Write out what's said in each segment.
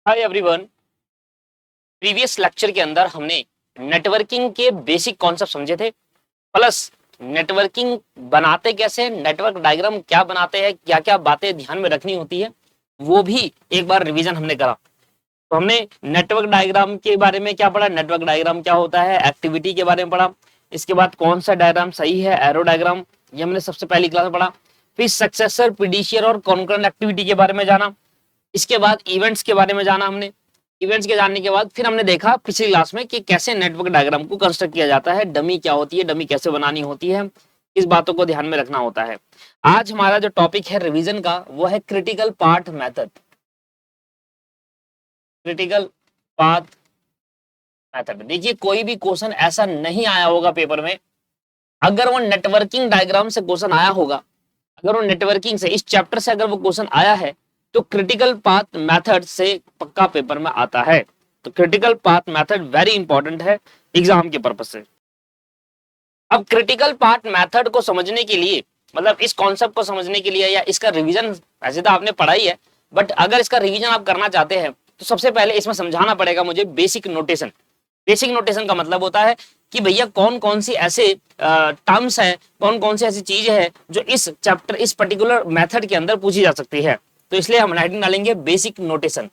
Hi everyone. Previous lecture के अंदर हमने नेटवर्किंग के बेसिक कॉन्सेप्ट समझे थे, प्लस नेटवर्किंग बनाते कैसे, नेटवर्क डायग्राम क्या बनाते हैं, क्या क्या बातें ध्यान में रखनी होती है, वो भी एक बार रिवीजन हमने करा। तो हमने नेटवर्क डायग्राम के बारे में क्या पढ़ा, नेटवर्क डायग्राम क्या होता है, एक्टिविटी के बारे में पढ़ा। इसके बाद कौन सा डायग्राम सही है, एरो डायग्राम, ये हमने सबसे पहली क्लास में पढ़ा। फिर सक्सेसर, प्रीडिशियर और कॉन्करेंट एक्टिविटी के बारे में जाना। इसके बाद इवेंट्स के बारे में जाना हमने। इवेंट्स के जानने के बाद फिर हमने देखा पिछली क्लास में कि कैसे नेटवर्क डायग्राम को कंस्ट्रक्ट किया जाता है, डमी क्या होती है, डमी कैसे बनानी होती है, इस बातों को ध्यान में रखना होता है। आज हमारा जो टॉपिक है रिवीजन का वो है critical path method. Critical path method, देखिए कोई भी क्वेश्चन ऐसा नहीं आया होगा पेपर में, अगर वो नेटवर्किंग डायग्राम से क्वेश्चन आया होगा, अगर वो नेटवर्किंग से, इस चैप्टर से अगर वो क्वेश्चन आया है तो क्रिटिकल पाथ मेथड से पक्का पेपर में आता है। तो critical path method very important है एग्जाम के पर्पज से। अब क्रिटिकल पाथ मेथड को समझने के लिए, मतलब इस कॉन्सेप्ट को समझने के लिए, या इसका रिवीजन वैसे तो आपने पढ़ा ही है, बट अगर इसका रिवीजन आप करना चाहते हैं तो सबसे पहले इसमें समझाना पड़ेगा मुझे बेसिक नोटेशन। बेसिक नोटेशन का मतलब होता है कि भैया कौन कौन सी ऐसे टर्म्स है, कौन कौन सी ऐसी चीज है जो इस चैप्टर, इस पर्टिकुलर मेथड के अंदर पूछी जा सकती है। तो इसलिए हम हेडिंग डालेंगे बेसिक नोटेशन।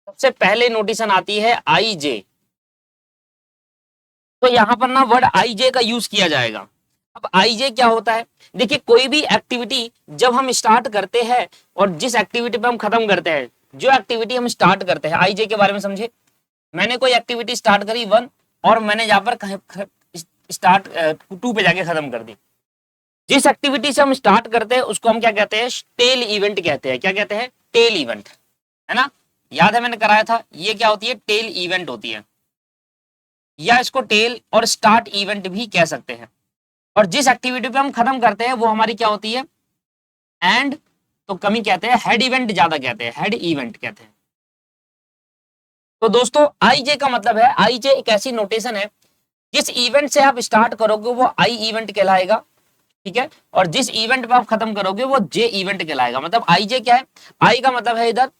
सबसे पहले नोटेशन आती है आई जे। तो यहां पर ना वर्ड आई जे का यूज किया जाएगा। अब आई जे क्या होता है, देखिए कोई भी एक्टिविटी जब हम स्टार्ट करते हैं और जिस एक्टिविटी पे हम खत्म करते हैं, जो एक्टिविटी हम स्टार्ट करते हैं, आई जे के बारे में समझे। मैंने कोई एक्टिविटी स्टार्ट करी 1 और मैंने यहाँ पर स्टार्ट 2 पे जाके खत्म कर दी। जिस एक्टिविटी से हम स्टार्ट करते हैं उसको हम क्या कहते हैं, टेल इवेंट कहते हैं। क्या कहते हैं, टेल इवेंट, है ना। याद है मैंने कराया था, ये क्या होती है, टेल इवेंट होती है, या इसको टेल और स्टार्ट इवेंट भी कह सकते हैं। और जिस एक्टिविटी पे हम खत्म करते हैं वो हमारी क्या होती है, एंड, तो कमी कहते हैं, हेड इवेंट ज्यादा कहते हैं, हेड इवेंट कहते हैं। तो दोस्तों आई जे का मतलब है, आई जे एक ऐसी नोटेशन है, जिस इवेंट से आप स्टार्ट करोगे वो आई इवेंट कहलाएगा, ठीक है, और जिस इवेंट पे आप खत्म करोगे वो जे इवेंट कहलाएगा। मतलब आई जे क्या है, आई का मतलब है इधर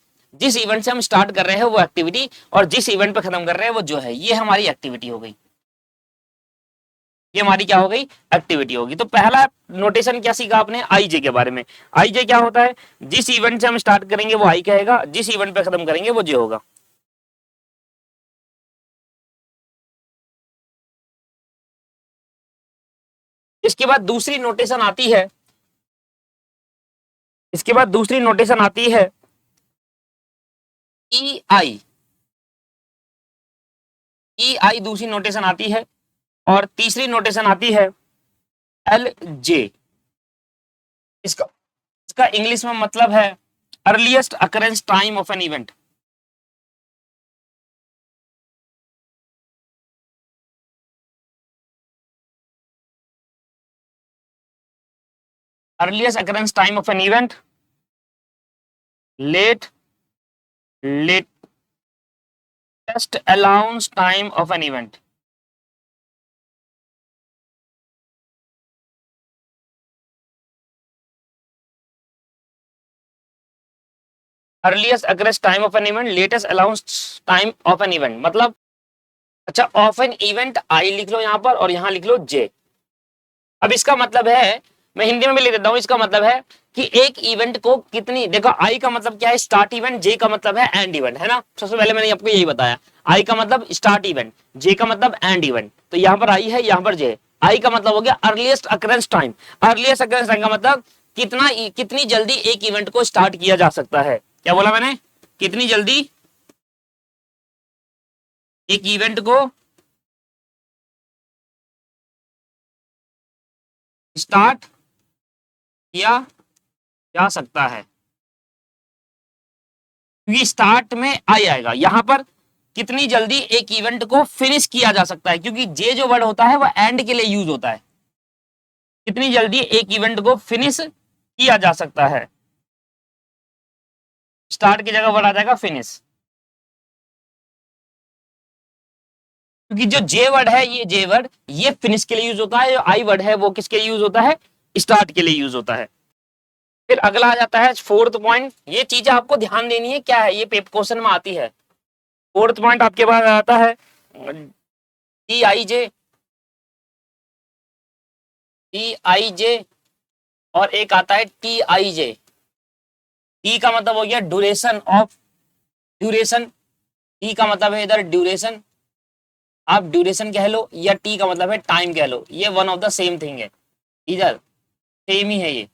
जिस इवेंट से हम स्टार्ट कर रहे हैं वो एक्टिविटी, और जिस इवेंट पे खत्म कर रहे हैं वो जो है, ये हमारी एक्टिविटी हो गई, ये हमारी क्या हो गई, एक्टिविटी होगी। तो पहला नोटेशन क्या सीखा आपने, आई जे के बारे में। आई जे क्या होता है, जिस इवेंट से हम स्टार्ट करेंगे वो आई कहेगा, जिस इवेंट पे खत्म करेंगे वो जे होगा। इसके बाद दूसरी नोटेशन आती है, इसके बाद दूसरी नोटेशन आती है ई आई। ई आई दूसरी नोटेशन आती है, और तीसरी नोटेशन आती है एल जे। इसका इसका इंग्लिश में मतलब है earliest occurrence time of an event. Earliest occurrence time of an event, late latest allowance time of an event. Earliest occurrence time of an event, latest allowance time of an event, मतलब अच्छा, of an event I लिख लो यहां पर और यहां लिख लो जे। अब इसका मतलब है, मैं हिंदी में भी लिख देता हूं, इसका मतलब है कि एक इवेंट को कितनी, देखो आई का मतलब क्या है, स्टार्ट इवेंट, जे का मतलब है एंड इवेंट, है ना। सबसे पहले मैंने आपको यही बताया, आई का मतलब स्टार्ट इवेंट, जे का मतलब एंड इवेंट। तो यहां पर आई है, यहां पर जे। आई का मतलब हो गया earliest occurrence time. Earliest occurrence time का मतलब कितनी जल्दी एक इवेंट को स्टार्ट किया जा सकता है। क्या बोला मैंने, कितनी जल्दी एक इवेंट को स्टार्ट किया जा सकता है, क्योंकि स्टार्ट में आई आएगा। यहां पर कितनी जल्दी एक इवेंट को फिनिश किया जा सकता है, क्योंकि जे जो वर्ड होता है वो एंड के लिए यूज होता है। कितनी जल्दी एक इवेंट को फिनिश किया जा सकता है, स्टार्ट की जगह वर्ड आ जाएगा फिनिश। क्योंकि जो जे वर्ड है, ये जे वर्ड ये फिनिश के लिए यूज होता है, जो आई वर्ड है वो किसके लिए यूज होता है, स्टार्ट के लिए यूज होता है। फिर अगला आ जाता है फोर्थ पॉइंट। ये चीजें आपको ध्यान देनी है, क्या है ये पेपर क्वेश्चन में आती है। फोर्थ पॉइंट आपके पास आता है T I J, T I जे, और एक आता है टी आई जे। टी का मतलब हो गया ड्यूरेशन ऑफ, ड्यूरेशन, टी का मतलब है इधर ड्यूरेशन, आप ड्यूरेशन कह लो, या टी का मतलब है टाइम कह लो, ये one of the same thing है, इधर सेम ही है ये।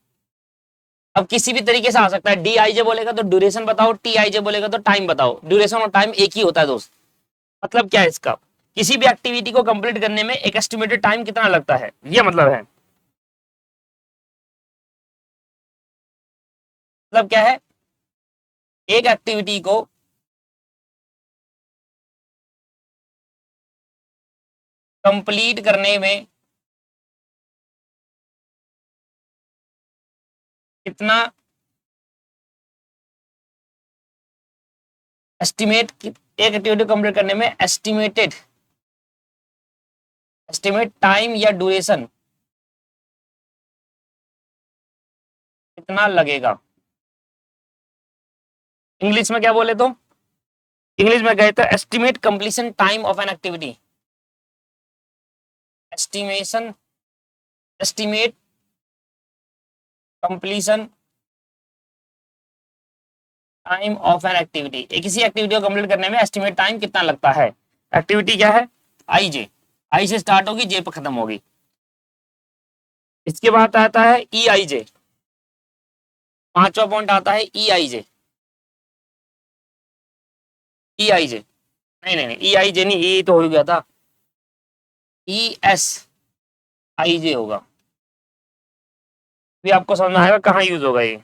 अब किसी भी तरीके से आ सकता है, डी आई जे बोलेगा तो ड्यूरेशन बताओ, टी आई जे बोलेगा तो टाइम बताओ। ड्यूरेशन और टाइम एक ही होता है दोस्त। मतलब क्या है इसका, किसी भी एक्टिविटी को कंप्लीट करने में एक एस्टिमेटेड टाइम कितना लगता है, ये मतलब है। मतलब क्या है, एक एक्टिविटी को कंप्लीट करने में कितना एस्टिमेट, एक एक्टिविटी कंप्लीट करने में एस्टिमेटेड, एस्टिमेट टाइम या ड्यूरेशन कितना लगेगा। इंग्लिश में क्या बोले तो, इंग्लिश में गए तो estimate completion time of an activity, estimation, estimate completion time of an activity. किसी एक्टिविटी को कंप्लीट करने में एस्टिमेट टाइम कितना लगता है। एक्टिविटी क्या है, आई जे, आई से स्टार्ट होगी, जे पर खत्म होगी। इसके बाद आता है ई आई जे, पांचवा पॉइंट आता है ई आई जे, ई आई जे, नहीं नहीं नहीं, ई आई जे नहीं, ई तो हो गया था, ई एस आई जे होगा। भी आपको समझ में आएगा कहाँ यूज होगा ये।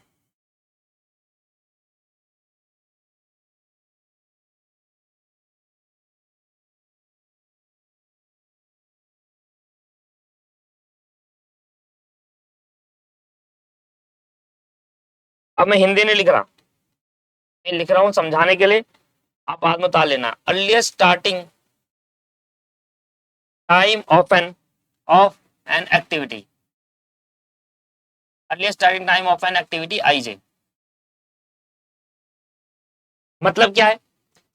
अब मैं हिंदी नहीं लिख रहा, मैं लिख रहा हूं समझाने के लिए, आप बाद में उतार लेना। Earliest starting time of an activity, earliest starting time of an activity I J. मतलब क्या है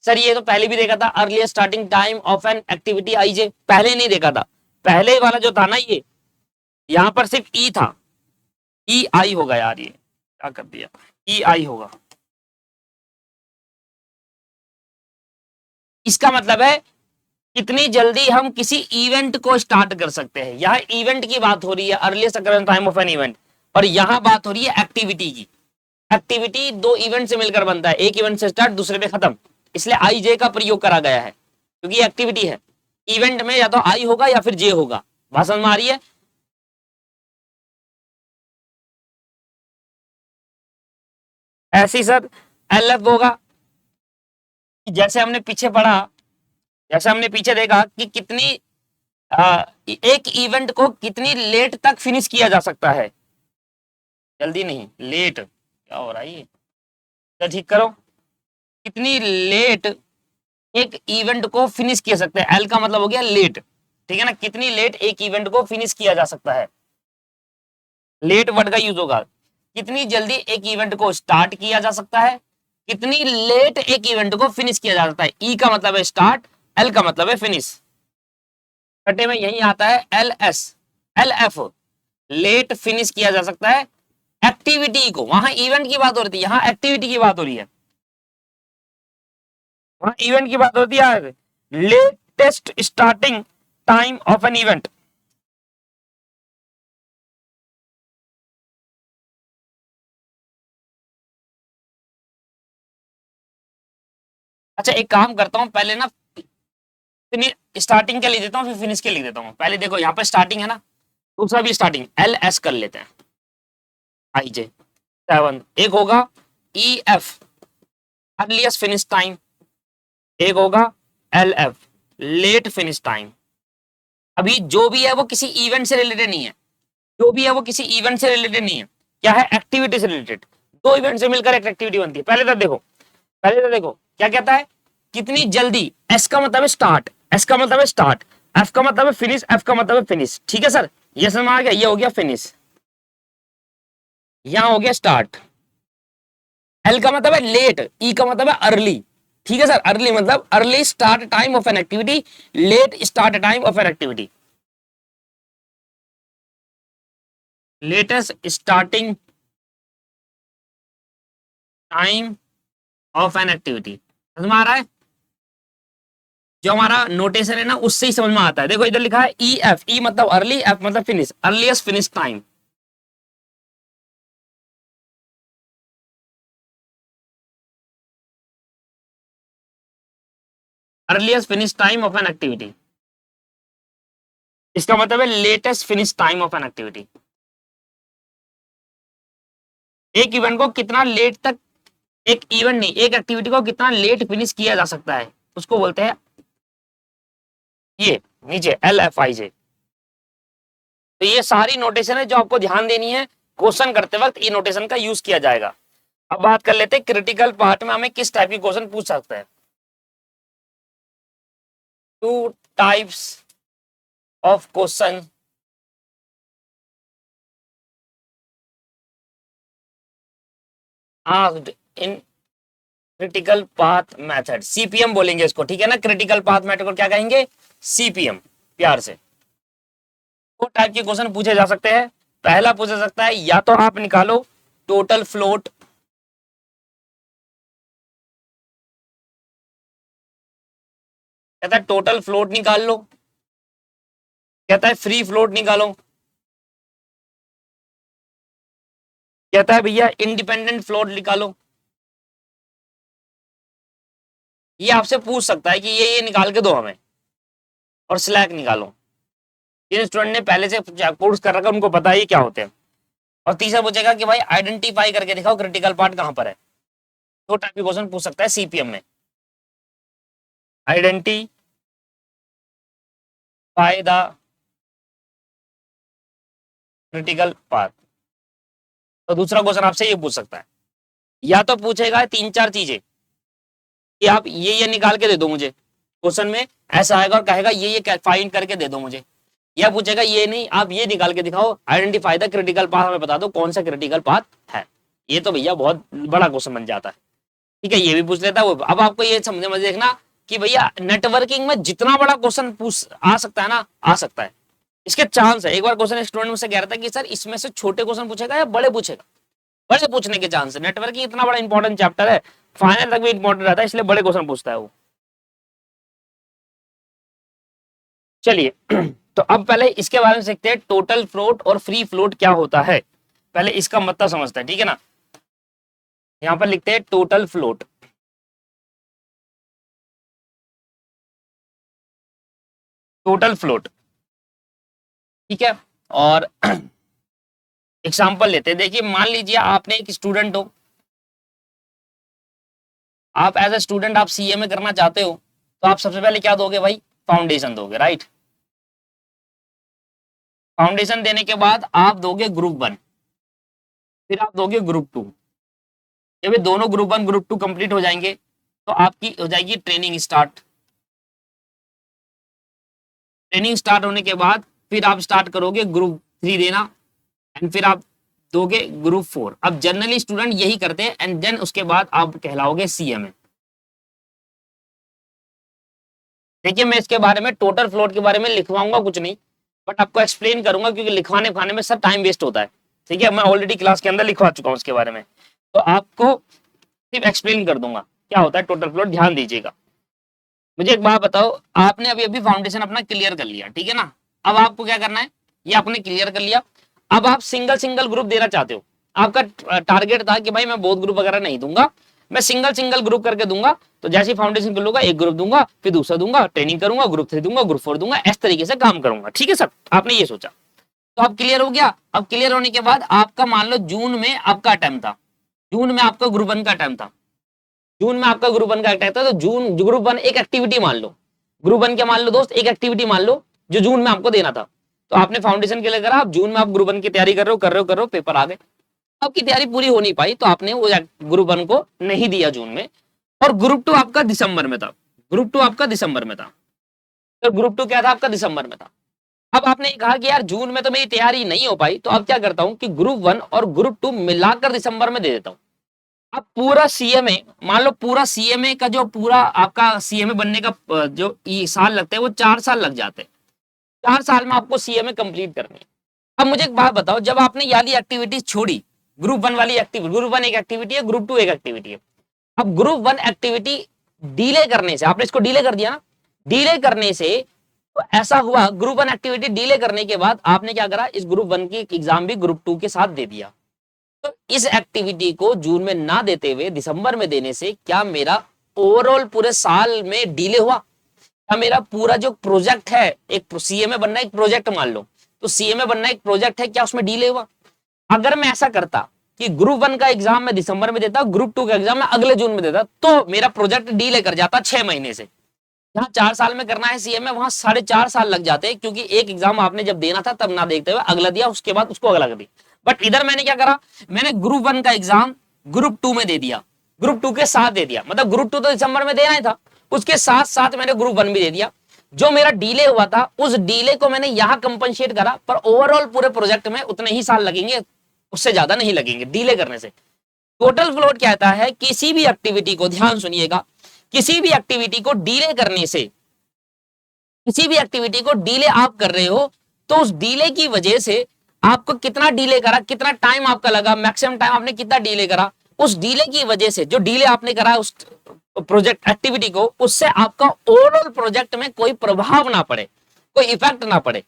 सर, ये तो पहले भी देखा था, earliest starting time of an activity I J, पहले नहीं देखा था। पहले वाला जो था ना, ये यहां पर सिर्फ ई था, ई आई होगा यार, ये क्या कर दिया, ई आई होगा। इसका मतलब है कितनी जल्दी हम किसी इवेंट को स्टार्ट कर सकते हैं। यहाँ इवेंट की बात हो रही है, earliest occurrence time of an event, और यहाँ बात हो रही है एक्टिविटी की। एक्टिविटी दो इवेंट से मिलकर बनता है, एक इवेंट से स्टार्ट, दूसरे पे खत्म, इसलिए आई जे का प्रयोग करा गया है, क्योंकि एक्टिविटी है। इवेंट में या तो आई होगा या फिर जे होगा। बात समझ में आ रही है। ऐसी सर एल एफ होगा, जैसे हमने पीछे पढ़ा, जैसे हमने पीछे देखा कि कितनी एक इवेंट को कितनी लेट तक फिनिश किया जा सकता है, जल्दी नहीं, लेट, क्या हो रहा है ये, तो ठीक करो, कितनी लेट एक इवेंट को फिनिश किया सकते हैं। एल का मतलब हो गया लेट, ठीक है ना, कितनी लेट एक इवेंट को फिनिश किया जा सकता है, लेट वर्ड का यूज होगा। कितनी जल्दी एक इवेंट को स्टार्ट किया जा सकता है, कितनी लेट एक इवेंट को फिनिश किया जा सकता है। ई का मतलब है स्टार्ट, एल का मतलब है फिनिश। छठे में यही आता है L S, L F, late finish किया जा सकता है एक्टिविटी को। वहां इवेंट की बात हो रही थी, यहाँ एक्टिविटी की बात हो रही है, वहां इवेंट की बात होती है। Latest starting time of an event, अच्छा एक काम करता हूं, पहले ना स्टार्टिंग के लिख देता हूँ, फिर फिनिश के लिख देता हूँ। पहले देखो यहाँ पे स्टार्टिंग है ना, दूसरा भी स्टार्टिंग, एल एस कर लेते हैं, आई जे 7। एक होगा E F, earliest finish time, एक होगा L F, late finish time. अभी जो भी है वो किसी इवेंट से रिलेटेड नहीं है, जो भी है वो किसी इवेंट से रिलेटेड नहीं है, क्या है, एक्टिविटी से रिलेटेड। दो इवेंट से मिलकर एक एक्टिविटी बनती है। पहले तो देखो, पहले तो देखो क्या कहता है, कितनी जल्दी, एस का मतलब है स्टार्ट, एस का मतलब है स्टार्ट, एफ का मतलब है फिनिश, एफ का मतलब है फिनिश। ठीक है सर, ये समझ आ गया, ये हो गया फिनिश। यहां हो गया स्टार्ट। एल का मतलब है लेट, ई का मतलब है अर्ली। ठीक है सर, अर्ली मतलब early start time of an activity, let start time of an activity. Latest starting time of an activity, समझ में आ रहा है? जो हमारा नोटेशन है ना उससे ही समझ में आता है। देखो इधर लिखा है ई एफ, ई मतलब अर्ली, एफ मतलब finish, earliest finish time. Earliest finish time of an activity, इसका मतलब है latest finish time of an activity. एक इवेंट को कितना लेट तक, एक इवेंट नहीं, एक एक्टिविटी को कितना लेट फिनिश किया जा सकता है, उसको बोलते हैं ये नीचे एल एफ आई जे। तो ये सारी नोटेशन है जो आपको ध्यान देनी है, क्वेश्चन करते वक्त ये नोटेशन का यूज किया जाएगा। अब बात कर लेते हैं क्रिटिकल पार्ट में हमें किस टाइप की क्वेश्चन पूछ सकता है। Two types of question asked in critical path method, CPM बोलेंगे इसको, ठीक है ना। क्रिटिकल पाथ मेथड को क्या कहेंगे, सीपीएम, प्यार से। दो टाइप के क्वेश्चन पूछे जा सकते हैं। पहला पूछा सकता है, या तो आप निकालो टोटल फ्लोट, कहता है टोटल फ्लोट निकाल लो, कहता है फ्री फ्लोट निकालो, कहता है भैया इंडिपेंडेंट फ्लोट निकालो। ये आपसे पूछ सकता है कि ये निकाल के दो हमें, और स्लैक निकालो। जिन स्टूडेंट ने पहले से कोर्स कर रखा है उनको पता है ये क्या होते हैं। और तीसरा पूछेगा कि भाई आइडेंटिफाई करके दिखाओ क्रिटिकल पार्ट कहां पर है। दो टाइप के क्वेश्चन पूछ सकता है सीपीएम में, आइडेंटिफाई द क्रिटिकल पार्ट। तो दूसरा क्वेश्चन आपसे ये पूछ सकता है, या तो पूछेगा तीन चार चीजें कि आप ये निकाल के दे दो मुझे, क्वेश्चन में ऐसा आएगा और कहेगा ये फाइंड करके दे दो मुझे, या पूछेगा ये नहीं आप ये निकाल के दिखाओ, आइडेंटिफाई द क्रिटिकल पाथ, हमें बता दो कौन सा क्रिटिकल पाथ है। ये तो भैया बहुत बड़ा क्वेश्चन बन जाता है। ठीक है, ये भी पूछ लेता है वो। अब आपको ये समझ में देखना कि भैया नेटवर्किंग में जितना बड़ा क्वेश्चन पूछ आ सकता है ना, आ सकता है, इसके चांस है। एक बार क्वेश्चन स्टूडेंट मुझसे कह रहा था कि सर इसमें से छोटे क्वेश्चन पूछेगा या बड़े पूछेगा, बड़े पूछने के चांस है। नेटवर्किंग इतना बड़ा इंपॉर्टेंट चैप्टर है, फाइनल तक भी इंपॉर्टेंट रहता है, इसलिए बड़े क्वेश्चन पूछता है वो। चलिए तो अब पहले इसके बारे में सीखते हैं, टोटल फ्लोट और फ्री फ्लोट क्या होता है। पहले इसका मतलब समझते हैं, ठीक है ना। यहां पर लिखते हैं टोटल फ्लोट। टोटल फ्लोट, ठीक है। और एग्जाम्पल लेते हैं, देखिए मान लीजिए आपने एक स्टूडेंट हो, आप एज ए स्टूडेंट आप सीए में करना चाहते हो, तो आप सबसे पहले क्या दोगे भाई, फाउंडेशन दोगे, राइट। फाउंडेशन देने के बाद आप दोगे ग्रुप 1, फिर आप दोगे ग्रुप 2। जब ये दोनों ग्रुप 1 ग्रुप 2 कंप्लीट हो जाएंगे तो आपकी हो जाएगी ट्रेनिंग स्टार्ट। ट्रेनिंग स्टार्ट होने के बाद फिर आप स्टार्ट करोगे ग्रुप 3 देना, एंड फिर आप दोगे ग्रुप 4। अब जनरली स्टूडेंट यही करते हैं, एंड देन उसके बाद आप कहलाओगे सीएमए। देखिए मैं इसके बारे में टोटल फ्लोट के बारे में लिखवाऊंगा कुछ नहीं, बट आपको एक्सप्लेन करूंगा, क्योंकि लिखवाने खाने में सब टाइम वेस्ट होता है। ठीक है, मैं ऑलरेडी क्लास के अंदर लिखवा चुका हूं उसके बारे में, तो आपको सिर्फ एक्सप्लेन कर दूंगा क्या होता है टोटल फ्लोट, ध्यान दीजिएगा। मुझे एक बात बताओ, आपने अभी अभी फाउंडेशन अपना क्लियर कर लिया, ठीक है ना। अब आपको क्या करना है, ये आपने क्लियर कर लिया, अब आप सिंगल सिंगल ग्रुप देना चाहते हो। आपका टारगेट था कि भाई मैं बहुत ग्रुप वगैरह नहीं दूंगा, मैं सिंगल सिंगल ग्रुप करके दूंगा। तो जैसे फाउंडेशन कर लूंगा, एक ग्रुप दूंगा, फिर दूसरा दूंगा, ट्रेनिंग करूंगा, ग्रुप 3 दूंगा, ग्रुप 4 दूंगा, इस तरीके से काम करूंगा। ठीक है सर, आपने ये सोचा, तो अब क्लियर हो गया। अब क्लियर होने के बाद आपका मान लो जून में आपका अटेम्प्ट था, जून में आपका ग्रुप 1 का अटेम्प्ट था, जून में आपका ग्रुप 1 का अटेम्प्ट था, तो जून ग्रुप 1 एक एक्टिविटी मान लो, ग्रुप 1 क्या मान लो दोस्त, एक एक्टिविटी मान लो जो जून में आपको देना था। तो आपने फाउंडेशन के लिए करा, आप जून में आप ग्रुप 1 की तैयारी कर रहे हो, कर रहे हो, कर रहे हो, पेपर आ गए, आपकी तैयारी पूरी हो नहीं पाई, तो आपने वो ग्रुप 1 को नहीं दिया जून में, और ग्रुप 2 आपका दिसंबर में था। ग्रुप 2 आपका दिसंबर में था, तो ग्रुप 2 क्या था आपका दिसंबर में था। अब आपने कहा कि यार जून में तो मेरी तैयारी नहीं हो पाई, तो अब क्या करता हूं कि ग्रुप 1 और ग्रुप 2 मिलाकर दिसंबर में दे देता हूं। अब पूरा सीएमए, मान लो पूरा सीएमए का जो पूरा आपका सीएमए बनने का जो साल लगते हैं वो 4 साल लग जाते हैं। 4 साल में आपको सीएमए कंप्लीट करनी है। अब मुझे एक बात बताओ, जब आपने ये वाली एक्टिविटी छोड़ी, ग्रुप 1 वाली एक्टिविटी, ग्रुप 1 एक एक्टिविटी है, ग्रुप 2 एक एक्टिविटी है। अब ग्रुप 1 एक्टिविटी डिले करने से, आपने इसको डिले कर दिया ना, डिले करने से तो ऐसा हुआ, ग्रुप 1 एक्टिविटी डिले करने के बाद आपने क्या करा, इस ग्रुप 1 की एग्जाम भी ग्रुप 2 के साथ दे दिया। तो इस एक्टिविटी को जून में ना देते हुए दिसंबर में देने से क्या मेरा ओवरऑल पूरे साल में डिले हुआ? क्या मेरा पूरा जो प्रोजेक्ट है, एक सीएमए बनना एक प्रोजेक्ट मान लो, तो सीएमए बनना एक प्रोजेक्ट है, क्या उसमें डिले हुआ? अगर मैं ऐसा करता कि ग्रुप 1 का एग्जाम मैं दिसंबर में देता, ग्रुप 2 का एग्जाम मैं अगले जून में देता, तो मेरा प्रोजेक्ट डिले कर जाता 6 महीने से। जहां 4 साल में करना है सीएमए, वहां 4.5 साल लग जाते, क्योंकि एक एग्जाम आपने जब देना था तब ना देखते हुए अगला दिया, उसके बाद उसको अगला कर दिया। बट इधर मैंने क्या करा, मैंने ग्रुप 1 का एग्जाम ग्रुप 2 में दे दिया, ग्रुप 2 के साथ दे दिया, मतलब ग्रुप 2 तो दिसंबर में देना ही था, उसके साथ साथ मैंने ग्रुप 1 भी दे दिया। जो मेरा डिले हुआ था उस डिले को मैंने यहां कंपनसेट करा, पर ओवरऑल पूरे प्रोजेक्ट में उतने ही साल लगेंगे, उससे ज्यादा नहीं लगेंगे डिले करने से। टोटल फ्लोट कहता है किसी भी एक्टिविटी को, ध्यान सुनिएगा, किसी भी एक्टिविटी को डिले करने से, किसी भी एक्टिविटी को डिले आप कर रहे हो, तो उस डिले की वजह से आपको कितना डिले करा, कितना टाइम आपका लगा, मैक्सिमम टाइम आपने कितना डिले करा, उस डिले की वजह से, जो डिले आपने करा उस प्रोजेक्ट एक्टिविटी को, उससे आपका ओवरऑल प्रोजेक्ट में कोई प्रभाव ना पड़े, कोई इफेक्ट ना पड़े।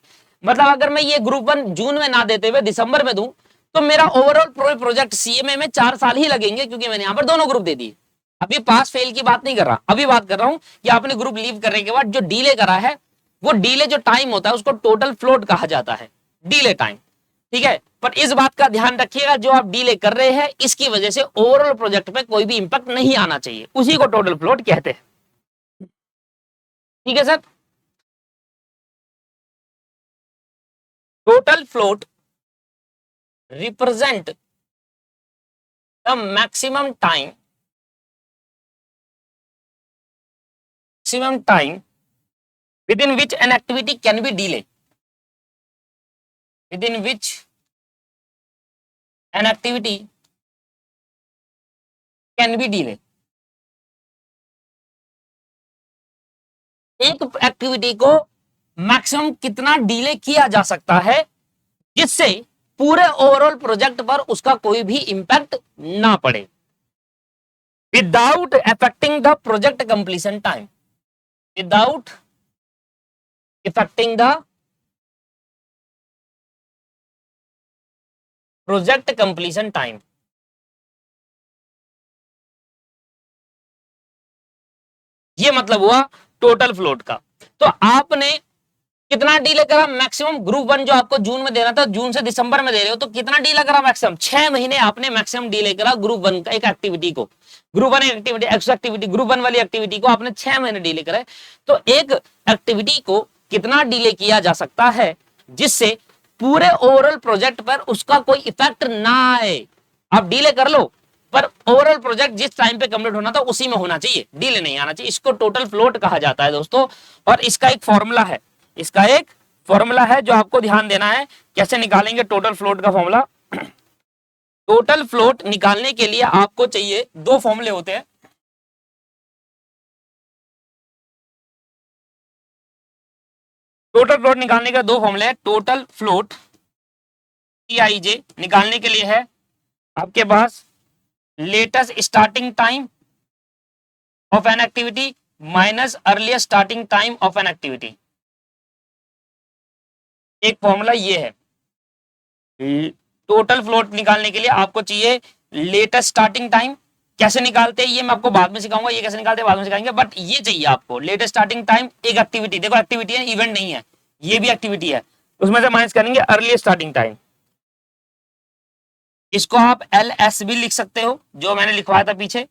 मतलब अगर मैं ये ग्रुप 1 जून में ना देते हुए दिसंबर में दूं, तो मेरा ओवरऑल प्रोजेक्ट सीएमए में 4 साल ही लगेंगे, क्योंकि मैंने यहां पर दोनों ग्रुप दे दिए। अभी पास फेल की बात नहीं कर रहा, अभी बात कर रहा हूं कि आपने ग्रुप लीव करने के बाद जो डिले करा है, वो डिले जो टाइम होता है उसको टोटल फ्लोट कहा जाता है, डिले टाइम। ठीक है, पर इस बात का ध्यान रखिएगा, जो आप डिले कर रहे हैं इसकी वजह से ओवरऑल प्रोजेक्ट पे कोई भी इंपैक्ट नहीं आना चाहिए, उसी को टोटल फ्लोट कहते हैं। ठीक है sir. Total float represent the maximum time, maximum time within which an activity can be delayed, within which an activity can be delayed। एक एक्टिविटी को मैक्सिमम कितना डिले किया जा सकता है जिससे पूरे ओवरऑल प्रोजेक्ट पर उसका कोई भी इंपैक्ट ना पड़े, without affecting the project completion time, without affecting the project completion time. ये मतलब हुआ टोटल फ्लोट का। तो आपने कितना डीले करा मैक्सिमम, ग्रुप 1 जो आपको जून में देना था, जून से दिसंबर में दे रहे हो, तो कितना डीले करा मैक्सिमम, 6 महीने आपने मैक्सिमम डीले करा ग्रुप 1 का एक एक्टिविटी को, ग्रुप 1 एक्टिविटी, एक्टिविटी ग्रुप 1 वाली एक्टिविटी को आपने 6 महीने डीले करा। तो एक एक्टिविटी को कितना डीले किया जा सकता है जिससे पूरे ओवरऑल प्रोजेक्ट पर उसका कोई इफेक्ट ना आए। आप डीले कर लो, पर ओवरऑल प्रोजेक्ट जिस टाइम पे कंप्लीट होना था उसी में होना चाहिए, डीले नहीं आना चाहिए। इसको टोटल फ्लोट कहा जाता है दोस्तों, और इसका एक फॉर्मूला है, इसका एक फॉर्मूला है जो आपको ध्यान देना है। कैसे निकालेंगे टोटल फ्लोट का फॉर्मूला? टोटल फ्लोट निकालने के लिए आपको चाहिए, दो फॉर्मूले होते हैं। टोटल फ्लोट निकालने के दो फॉर्मूले हैं। टोटल फ्लोट TIJ निकालने के लिए है आपके पास latest starting time of an activity minus earlier starting time of an activity. एक फॉर्मूला ये है। टोटल फ्लोट निकालने के लिए आपको चाहिए लेटेस्ट स्टार्टिंग टाइम। कैसे निकालते हैं ये मैं आपको बाद में सिखाऊंगा, ये कैसे निकालते हैं बाद में सिखाएंगे, बट ये चाहिए आपको लेटेस्ट स्टार्टिंग टाइम। एक एक्टिविटी, देखो एक्टिविटी है, इवेंट नहीं है, ये भी एक्टिविटी है, उसमें से माइनस करेंगे अर्लीस्ट स्टार्टिंग टाइम। इसको आप LS भी लिख सकते हो, जो मैंने लिखवाया था पीछे,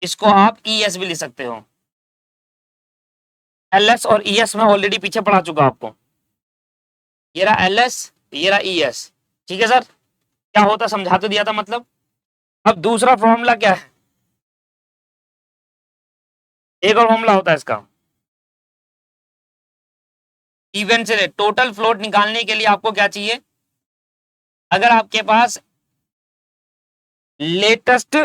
इसको आप ES भी लिख सकते हो। LS और ES मैं ऑलरेडी पीछे पढ़ा चुका आपको। ये रहा LS, ये रहा ES। ठीक है सर, क्या होता समझा तो दिया था मतलब। अब दूसरा फॉर्मूला क्या है, एक और फॉर्मूला होता है इसका, इवेंट से टोटल फ्लोट निकालने के लिए आपको क्या चाहिए, अगर आपके पास लेटेस्ट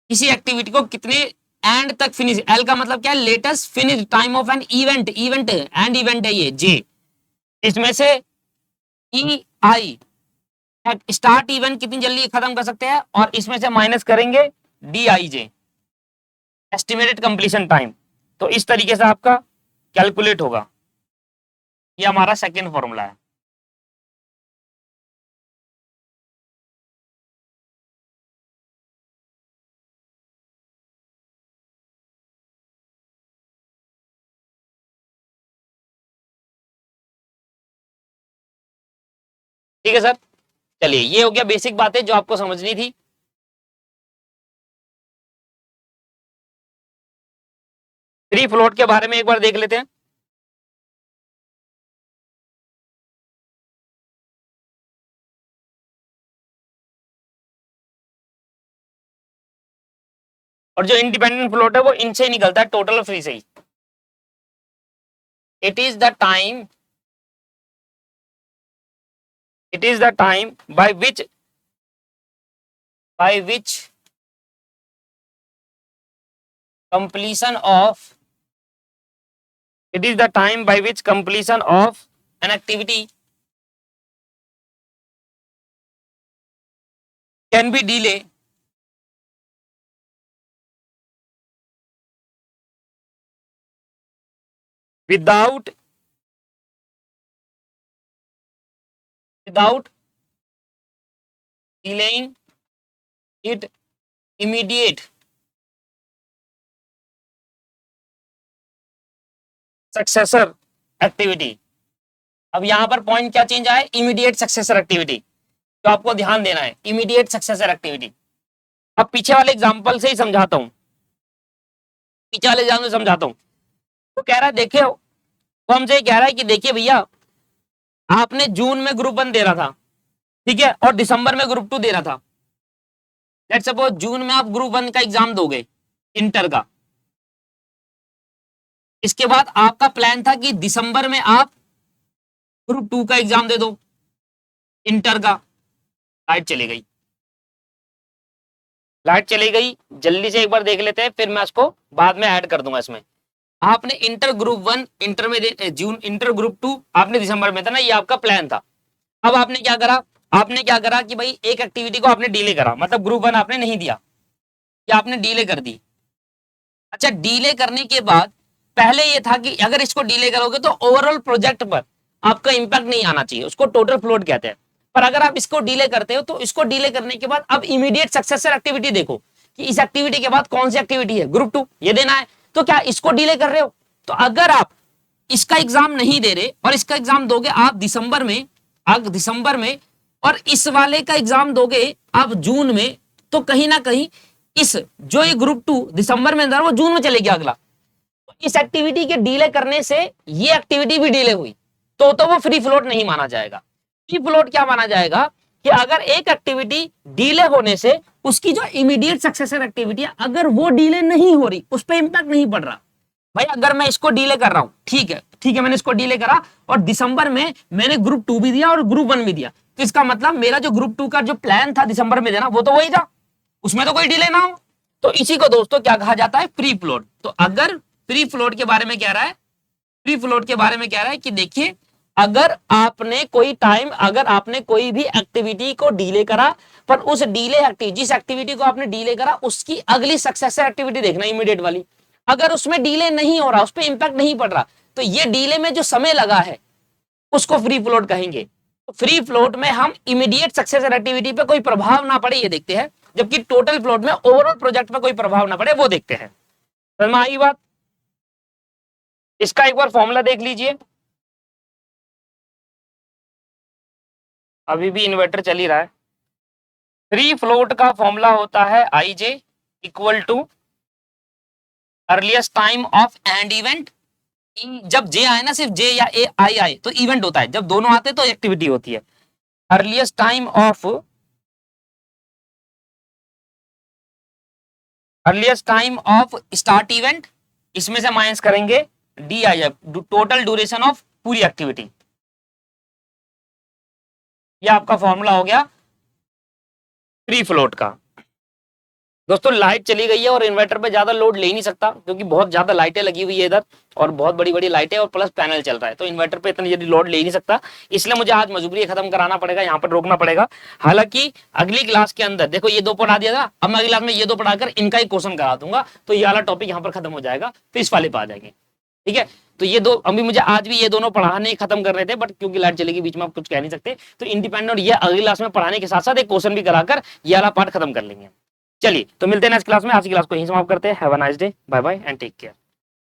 किसी एक्टिविटी को कितने एंड तक फिनिश, एल का मतलब क्या है, latest finish time of an event, event and event है ये जे, इसमें से ई आई स्टार्ट इवेंट कितनी जल्दी खत्म कर सकते हैं, और इसमें से माइनस करेंगे D I J estimated completion time. तो इस तरीके से आपका कैलकुलेट होगा। ये हमारा सेकेंड फॉर्मूला है। ठीक है सर, चलिए ये हो गया बेसिक बातें जो आपको समझनी थी। फ्री फ्लोट के बारे में एक बार देख लेते हैं। और जो इंडिपेंडेंट फ्लोट है वो इनसे ही निकलता है, टोटल फ्री से ही। It is the time, it is the time by which completion of, it is the time by which completion of an activity can be delayed without delaying it immediate successor activity. अब यहां पर point क्या change आया, immediate successor activity, तो आपको ध्यान देना है इमीडिएट सक्सेसर एक्टिविटी। अब पीछे वाले एग्जांपल से ही समझाता हूं, पीछे वाले एग्जांपल से समझाता हूं। तो कह रहा है देखिए, वो हमसे कह रहा है कि देखिए भैया, आपने जून में ग्रुप 1 दे रहा था, ठीक है, और दिसंबर में ग्रुप 2 दे रहा था। लेट्स सपोज जून में आप ग्रुप 1 का एग्जाम दोगे इंटर का, इसके बाद आपका प्लान था कि दिसंबर में आप ग्रुप 2 का एग्जाम दे दो इंटर का। लाइट चली गई, लाइट चली गई, जल्दी से एक बार देख लेते हैं, फिर मैं इसको बाद में ऐड कर दूंगा इसमें। आपने इंटर ग्रुप 1 इंटर में जून, इंटर ग्रुप 2 आपने दिसंबर में था ना, ये आपका प्लान था। अब आपने क्या करा, आपने क्या करा कि भाई एक एक्टिविटी को आपने डिले करा, मतलब ग्रुप 1 आपने नहीं दिया, या आपने डिले कर दी। अच्छा, डिले करने के बाद पहले ये था कि अगर इसको डिले करोगे तो ओवरऑल प्रोजेक्ट पर आपका इंपैक्ट नहीं आना चाहिए, उसको टोटल फ्लोट कहते हैं। पर अगर आप इसको डिले करते हो तो इसको डिले करने के बाद अब इमीडिएट सक्सेसर एक्टिविटी देखो कि इस एक्टिविटी के बाद कौन सी एक्टिविटी है, ग्रुप 2 ये देना है, तो क्या इसको डिले कर रहे हो। तो अगर आप इसका एग्जाम नहीं दे रहे और इसका एग्जाम दोगे आप दिसंबर में, और इस वाले का एग्जाम दोगे आप जून में, तो कहीं ना कहीं इस जो ये ग्रुप 2 दिसंबर में अंदर वो जून में चले गया अगला। तो इस एक्टिविटी के डिले करने से ये एक्टिविटी भी डिले हुई, तो वो फ्री फ्लोट नहीं माना जाएगा। फ्री फ्लोट क्या माना जाएगा कि अगर एक एक्टिविटी डिले होने से उसकी जो इमीडिएट सक्सेसर एक्टिविटी है अगर वो डिले नहीं हो रही, उस पर इंपैक्ट नहीं पड़ रहा। भाई अगर मैं इसको डिले कर रहा हूं, ठीक है मैंने इसको डिले करा और दिसंबर में मैंने ग्रुप 2 भी दिया और ग्रुप 1 भी दिया, तो इसका मतलब मेरा जो ग्रुप 2 का जो प्लान था दिसंबर में देना वो तो वही था, उसमें तो कोई डिले ना हो। तो इसी को दोस्तों क्या कहा जाता है, फ्री फ्लोट। तो अगर फ्री फ्लोट के बारे में कह रहा है, फ्री फ्लोट के बारे में कह रहा है कि देखिए अगर आपने कोई टाइम, अगर आपने कोई भी एक्टिविटी को डिले करा, पर उस डिले एक्टिविटी, जिस एक्टिविटी को आपने डिले करा उसकी अगली सक्सेसर एक्टिविटी देखना इमीडिएट वाली, अगर उसमें डिले नहीं हो रहा, उस पर इंपैक्ट नहीं पड़ रहा, तो ये डिले में जो समय लगा है उसको फ्री फ्लोट कहेंगे। तो फ्री फ्लोट में हम इमीडिएट सक्सेसर एक्टिविटी पे कोई प्रभाव ना पड़े ये देखते हैं, जबकि टोटल फ्लोट में ओवरऑल प्रोजेक्ट पे कोई प्रभाव ना पड़े वो देखते हैं। समझ में आई बात। इसका एक बार फॉर्मूला देख लीजिए, अभी भी इन्वर्टर चल ही रहा है। फ्री फ्लोट का फॉर्मूला होता है I J equal to earliest time of end event. जब जे आए ना, सिर्फ जे या ए आई आए तो इवेंट होता है, जब दोनों आते तो एक्टिविटी होती है। Earliest time of start event इसमें से माइनस करेंगे डी आ जाए, टोटल ड्यूरेशन ऑफ पूरी एक्टिविटी। ये आपका फॉर्मूला हो गया फ्री फ्लोट का। दोस्तों लाइट चली गई है और इन्वर्टर पे ज्यादा लोड ले ही नहीं सकता क्योंकि बहुत ज्यादा लाइटें लगी हुई है इधर और बहुत बड़ी बड़ी लाइटें और प्लस पैनल चल रहा है, तो इन्वर्टर पे इतनी जल्दी लोड ले ही नहीं सकता, इसलिए मुझे आज मजबूरी खत्म कराना पड़ेगा, यहाँ पर रोकना पड़ेगा। हालांकि अगली क्लास के अंदर देखो ये दो पढ़ा दिया था, अब मैं अगली क्लास में ये दो पढ़ाकर इनका ही क्वेश्चन करा दूंगा, तो ये वाला टॉपिक यहाँ पर खत्म हो जाएगा, फिर इस वाले पे आ जाएंगे। ठीक है, तो ये दो अभी मुझे आज भी ये दोनों पढ़ाने खत्म कर रहे थे, बट क्योंकि लाइट चलेगी बीच में आप कुछ कह नहीं सकते, तो इंडिपेंडेंट ये अगली क्लास में पढ़ाने के साथ साथ एक क्वेश्चन भी कराकर ये वाला पार्ट खत्म कर लेंगे। चलिए तो मिलते हैं नेक्स्ट क्लास में, आज की क्लास को यहीं समाप्त करते हैं। Have a nice day, bye bye and take care.